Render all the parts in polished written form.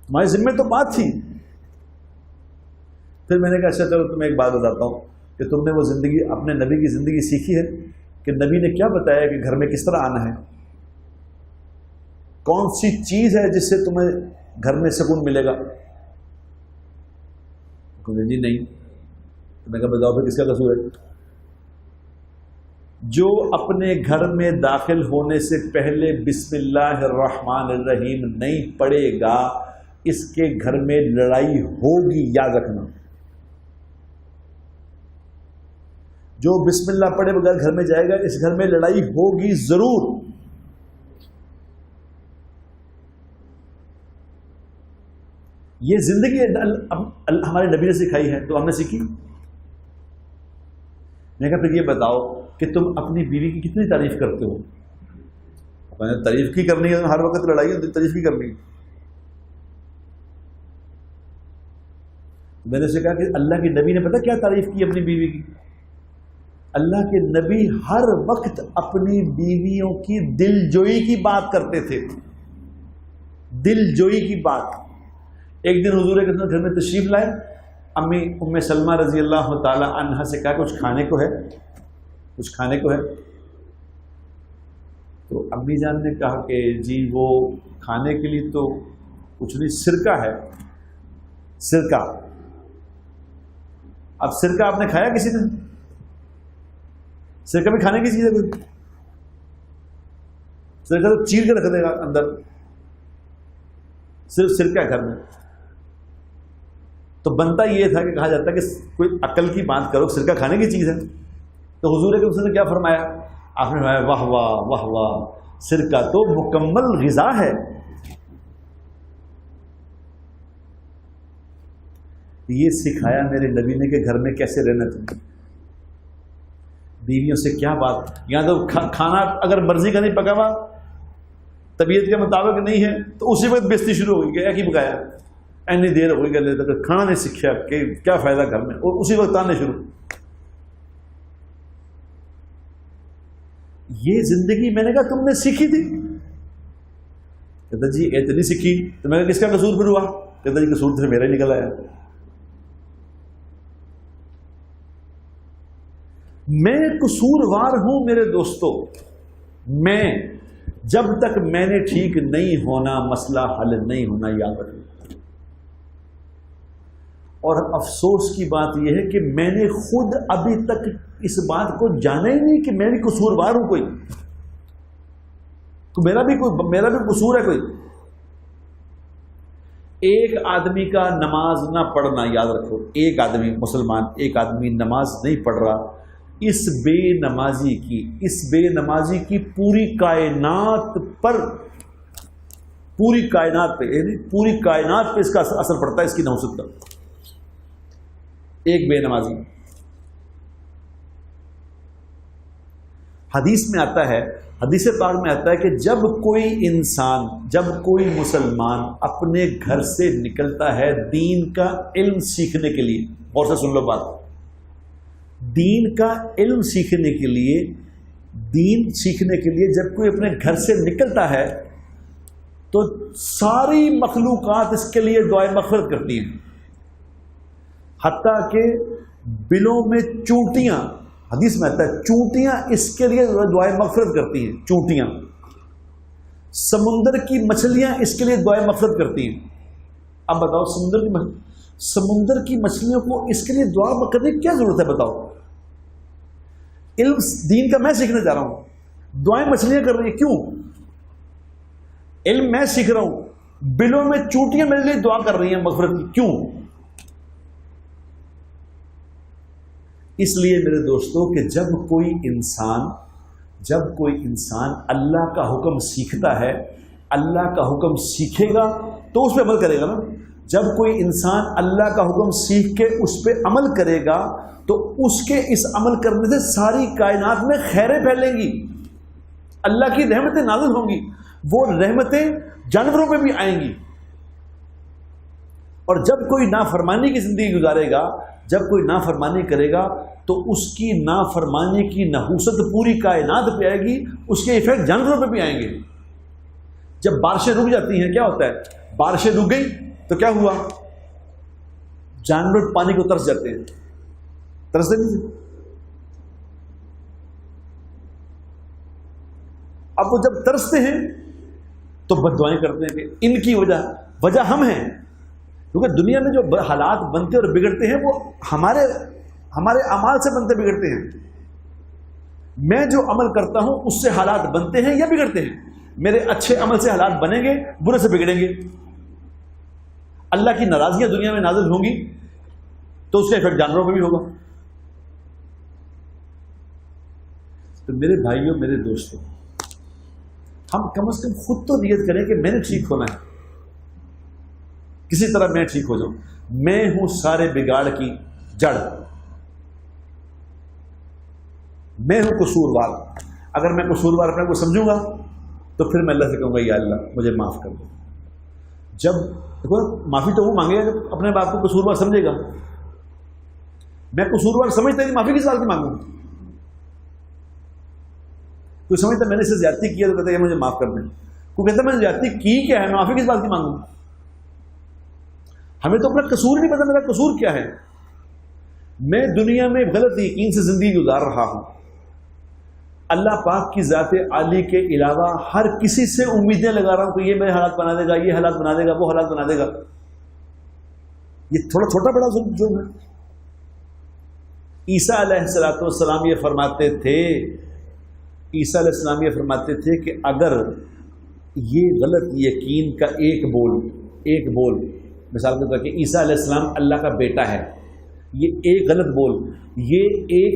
تمہارے ذمے تو بات تھی. پھر میں نے کہا اچھا چلو تمہیں ایک بات بتاتا ہوں کہ تم نے وہ زندگی اپنے نبی کی زندگی سیکھی ہے کہ نبی نے کیا بتایا کہ گھر میں کس طرح آنا ہے؟ کون سی چیز ہے جس سے تمہیں گھر میں سکون ملے گا؟ جی نہیں. تو میں کہا بتاؤ پھر کس کا قصور ہے؟ جو اپنے گھر میں داخل ہونے سے پہلے بسم اللہ الرحمن الرحیم نہیں پڑھے گا اس کے گھر میں لڑائی ہوگی، یاد رکھنا. جو بسم اللہ پڑھے بغیر گھر میں جائے گا اس گھر میں لڑائی ہوگی ضرور. یہ زندگی ہمارے نبی نے سکھائی ہے تو ہم نے سیکھی. میں کہا پھر یہ بتاؤ کہ تم اپنی بیوی کی کتنی تعریف کرتے ہو؟ تعریف کی کرنی ہے، ہر وقت لڑائی ہوتی، تعریف کی کرنی ہے. میں نے اسے کہا کہ اللہ کے نبی نے پتہ کیا تعریف کی اپنی بیوی کی؟ اللہ کے نبی ہر وقت اپنی بیویوں کی دل جوئی کی بات کرتے تھے. دل جوئی کی بات. ایک دن حضور کے گھر میں تشریف لائے، امی ام سلمہ رضی اللہ تعالی عنہا سے کہا کچھ کھانے کو ہے، کچھ کھانے کو ہے. تو امی جان نے کہا کہ جی وہ کھانے کے لیے تو کچھ نہیں، سرکہ ہے، سرکہ. اب سرکہ آپ نے کھایا کسی نے؟ سرکہ بھی کھانے کی چیز ہے کوئی؟ سرکہ تو چیر کے رکھ دے گا اندر. صرف سرکہ گھر میں. تو بنتا یہ تھا کہ کہا جاتا کہ کوئی عقل کی بات کرو، سرکہ کھانے کی چیز ہے. تو حضور کے نے کیا فرمایا؟ آپ نے فرمایا واہ واہ واہ واہ، سرکہ تو مکمل غذا ہے. یہ سکھایا میرے نبی نے کہ گھر میں کیسے رہنا چاہیے، بیویوں سے کیا بات. یہاں تو کھانا اگر مرضی کا نہیں پکا ہوا، طبیعت کے مطابق نہیں ہے تو اسی وقت بےزتی شروع ہوگی کہ ایک ہی پکایا، اینی دیر ہو گئی گلے تک کھانا نہیں سیکھا کہ کیا فائدہ گھر میں، اور اسی وقت آنے شروع. یہ زندگی میں نے کہا تم نے سیکھی تھی؟ کہتا جی اتنی سیکھی. تو میں نے کہا کس کا قصور پھر ہوا؟ کہتا جی قصور پھر میرا ہی نکل آیا. میں قصوروار ہوں میرے دوستو. میں جب تک میں نے ٹھیک نہیں ہونا مسئلہ حل نہیں ہونا، یاد رکھنا. اور افسوس کی بات یہ ہے کہ میں نے خود ابھی تک اس بات کو جانا ہی نہیں کہ میں بھی قصوروار ہوں. کوئی تو میرا بھی قصور ہے کوئی. ایک آدمی کا نماز نہ پڑھنا، یاد رکھو، ایک آدمی مسلمان، ایک آدمی نماز نہیں پڑھ رہا، اس بے نمازی کی پوری کائنات پہ اس کا اثر پڑتا ہے، اس کی نحوست کا. ایک بے نمازی. حدیث میں آتا ہے، حدیث پاک میں آتا ہے کہ جب کوئی مسلمان اپنے گھر سے نکلتا ہے دین کا علم سیکھنے کے لیے، غور سے سن لو بات، دین کا علم سیکھنے کے لیے جب کوئی اپنے گھر سے نکلتا ہے تو ساری مخلوقات اس کے لیے دعائے مغفرت کرتی ہیں. حتیٰ کہ بلوں میں چونٹیاں، حدیث میں آتا ہے چونٹیاں اس کے لیے دعائے مغفرت کرتی ہیں. چونٹیاں، سمندر کی مچھلیاں اس کے لیے دعائے مغفرت کرتی ہیں. اب بتاؤ سمندر کی مچھلیوں کو اس کے لیے دعا کرنے کی کیا ضرورت ہے؟ بتاؤ. علم دین کا میں سیکھنے جا رہا ہوں، دعائیں مچھلیاں کر رہی ہیں، کیوں؟ علم میں سیکھ رہا ہوں، بلوں میں چونٹیاں میرے لیے دعا کر رہی ہیں مغفرت کی، کیوں؟ اس لیے میرے دوستوں کہ جب کوئی انسان اللہ کا حکم سیکھتا ہے، اللہ کا حکم سیکھے گا تو اس پہ عمل کرے گا نا. جب کوئی انسان اللہ کا حکم سیکھ کے اس پہ عمل کرے گا تو اس کے اس عمل کرنے سے ساری کائنات میں خیریں پھیلیں گی، اللہ کی رحمتیں نازل ہوں گی. وہ رحمتیں جانوروں پہ بھی آئیں گی. اور جب کوئی نافرمانی کی زندگی گزارے گا، جب کوئی نافرمانی کرے گا تو اس کی نافرمانی کی نحوست پوری کائنات پہ آئے گی، اس کے ایفیکٹ جانوروں پہ بھی آئیں گے. جب بارشیں رک جاتی ہیں کیا ہوتا ہے؟ بارشیں رک گئی تو کیا ہوا؟ جانور پانی کو ترس جاتے ہیں، ترستے نہیں تھے؟ اب وہ جب ترستے ہیں تو بد دعائیں کرتے ہیں کہ ان کی وجہ ہم ہیں، کیونکہ دنیا میں جو حالات بنتے اور بگڑتے ہیں وہ ہمارے اعمال سے بنتے بگڑتے ہیں. میں جو عمل کرتا ہوں اس سے حالات بنتے ہیں یا بگڑتے ہیں. میرے اچھے عمل سے حالات بنیں گے، برے سے بگڑیں گے. اللہ کی ناراضیاں دنیا میں نازل ہوں گی تو اس کا ایفیکٹ جانوروں پہ بھی ہوگا. تو میرے بھائیوں، میرے دوستوں، ہم کم از کم خود تو نیت کریں کہ میں نے ٹھیک ہونا ہے، کسی طرح میں ٹھیک ہو جاؤں. میں ہوں سارے بگاڑ کی جڑ، میں ہوں قصوروار. اگر میں قصوروار اپنے کو سمجھوں گا تو پھر میں اللہ سے کہوں گا یا اللہ مجھے معاف کر دو. جب دیکھو معافی تو وہ مانگے گا جب اپنے باپ کو قصوروار سمجھے گا. میں قصوروار سمجھتا نہیں، معافی کس بات کی مانگوں؟ کوئی سمجھتا میں نے اسے زیادتی کیا تو کہتا ہے مجھے معاف کر دیں. کوئی کہتا میں نے زیادتی کی کیا ہے، میں معافی کس بات کی مانگوں؟ ہمیں تو اپنا قصور نہیں پتا میرا قصور کیا ہے. میں دنیا میں غلط یقین سے زندگی گزار رہا ہوں. اللہ پاک کی ذات عالی کے علاوہ ہر کسی سے امیدیں لگا رہا ہوں کہ یہ میرے حالات بنا دے گا، یہ حالات بنا دے گا، وہ حالات بنا دے گا. یہ تھوڑا چھوٹا بڑا ظلم ہے. عیسیٰ علیہ السلام یہ فرماتے تھے، عیسیٰ علیہ السلام یہ فرماتے تھے کہ اگر یہ غلط یقین کا ایک بول مثال کے طور پر کہ عیسیٰ علیہ السلام اللہ کا بیٹا ہے، یہ ایک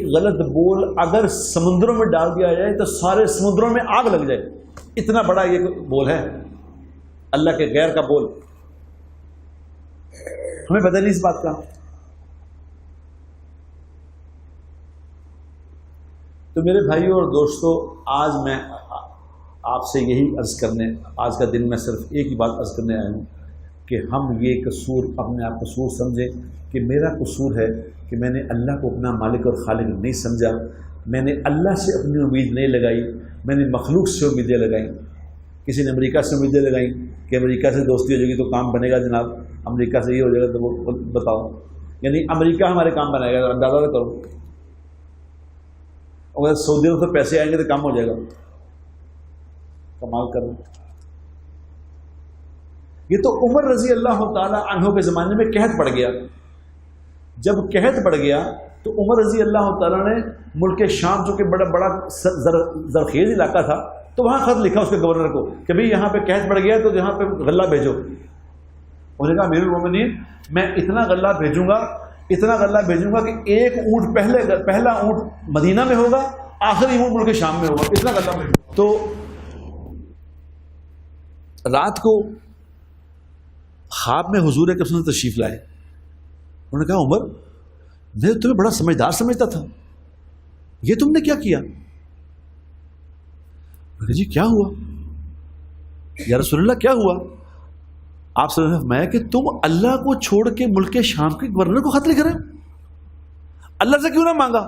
غلط بول اگر سمندروں میں ڈال دیا جائے تو سارے سمندروں میں آگ لگ جائے. اتنا بڑا یہ بول ہے اللہ کے غیر کا بول. ہمیں پتہ نہیں اس بات کا. تو میرے بھائیوں اور دوستوں، آج میں آپ سے یہی عرض کرنے، آج کا دن میں صرف ایک ہی بات عرض کرنے آیا ہوں کہ ہم یہ قصور اپنے آپ قصور سمجھیں کہ میرا قصور ہے کہ میں نے اللہ کو اپنا مالک اور خالق نہیں سمجھا. میں نے اللہ سے اپنی امید نہیں لگائی، میں نے مخلوق سے امیدیں لگائیں. کسی نے امریکہ سے امیدیں لگائیں کہ امریکہ سے دوستی ہو جائے گی تو کام بنے گا جناب، امریکہ سے یہ ہو جائے گا تو وہ بتاؤ، یعنی امریکہ ہمارے کام بنائے گا. اندازہ تو کرو، اگر سعودیوں سے پیسے آئیں گے تو کام ہو جائے گا. کمال کرو. یہ تو عمر رضی اللہ تعالی عنہ کے زمانے میں قحط پڑ گیا. جب قحط پڑ گیا تو عمر رضی اللہ تعالیٰ نے ملک شام جو کہ بڑا زرخیز علاقہ تھا تو وہاں خط لکھا اس کے گورنر کو کہ بھئی یہاں پہ قحط پڑ گیا تو یہاں پہ غلہ بھیجو. انہوں نے کہا امیر المومنین میں اتنا غلہ بھیجوں گا کہ ایک اونٹ پہلا اونٹ مدینہ میں ہوگا، آخری اونٹ ملک شام میں ہوگا. اتنا غلہ بھیجوں. تو رات کو خواب میں حضور اکرم صلی اللہ علیہ وسلم تشریف لائے. انہوں نے کہا عمر میں تمہیں بڑا سمجھدار سمجھتا تھا، یہ تم نے کیا کیا؟ میں نے جی کیا ہوا یا رسول اللہ کیا ہوا؟ آپ صلی اللہ علیہ وسلم نے فرمایا کہ تم اللہ کو چھوڑ کے ملک شام کے گورنر کو خط لکھ رہے ہو، اللہ سے کیوں نہ مانگا؟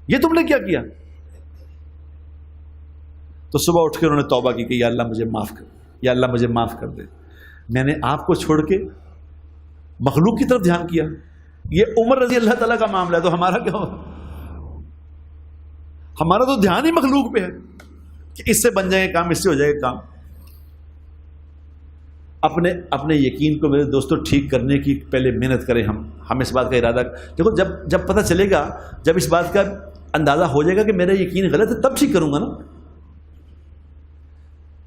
یہ تم نے کیا کیا؟ تو صبح اٹھ کے انہوں نے توبہ کی کہ یا اللہ مجھے معاف کر، یا اللہ مجھے معاف کر دے، میں نے آپ کو چھوڑ کے مخلوق کی طرف دھیان کیا. یہ عمر رضی اللہ تعالیٰ کا معاملہ ہے تو ہمارا کیا ہو؟ ہمارا تو دھیان ہی مخلوق پہ ہے کہ اس سے بن جائے گا کام، اس سے ہو جائے گا کام. اپنے یقین کو میرے دوستوں ٹھیک کرنے کی پہلے محنت کریں. ہم اس بات کا ارادہ دیکھو، جب پتہ چلے گا، جب اس بات کا اندازہ ہو جائے گا کہ میرا یقین غلط ہے تب ٹھیک کروں گا نا.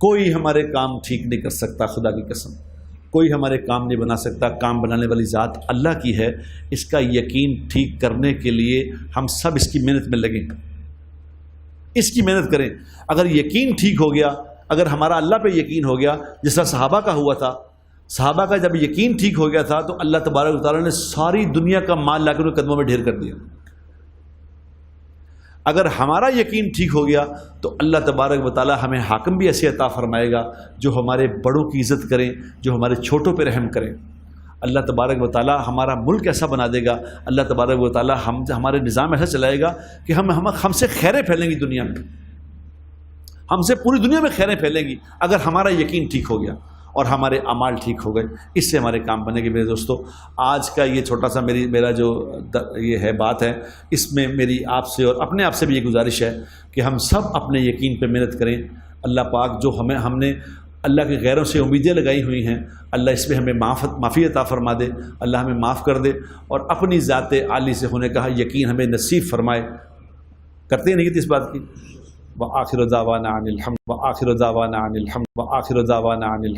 کوئی ہمارے کام ٹھیک نہیں کر سکتا، خدا کی قسم کوئی ہمارے کام نہیں بنا سکتا. کام بنانے والی ذات اللہ کی ہے. اس کا یقین ٹھیک کرنے کے لیے ہم سب اس کی محنت میں لگیں، اس کی محنت کریں. اگر یقین ٹھیک ہو گیا، اگر ہمارا اللہ پہ یقین ہو گیا جس طرح صحابہ کا ہوا تھا، صحابہ کا جب یقین ٹھیک ہو گیا تھا تو اللہ تبارک و تعالیٰ نے ساری دنیا کا مال لا کے ان کے قدموں میں ڈھیر کر دیا. اگر ہمارا یقین ٹھیک ہو گیا تو اللہ تبارک و تعالیٰ ہمیں حاکم بھی ایسے عطا فرمائے گا جو ہمارے بڑوں کی عزت کریں، جو ہمارے چھوٹوں پہ رحم کریں. اللہ تبارک و تعالیٰ ہمارا ملک ایسا بنا دے گا، اللہ تبارک و تعالیٰ ہمارے نظام ایسا چلائے گا کہ ہم سے خیریں پھیلیں گی دنیا میں، ہم سے پوری دنیا میں خیریں پھیلیں گی اگر ہمارا یقین ٹھیک ہو گیا. اور ہمارے اعمال ٹھیک ہو گئے، اس سے ہمارے کام بنے گے۔ میرے دوستو، آج کا یہ چھوٹا سا میرا جو یہ ہے بات ہے، اس میں میری آپ سے اور اپنے آپ سے بھی یہ گزارش ہے کہ ہم سب اپنے یقین پہ محنت کریں۔ اللہ پاک جو ہم نے اللہ کے غیروں سے امیدیں لگائی ہوئی ہیں، اللہ اس پہ ہمیں معافی عطا فرما دے، اللہ ہمیں معاف کر دے، اور اپنی ذات عالی سے ہونے کا یقین ہمیں نصیب فرمائے۔ کرتے ہیں نہیں اس بات کی؟ وآخر دعوانا عن الحمد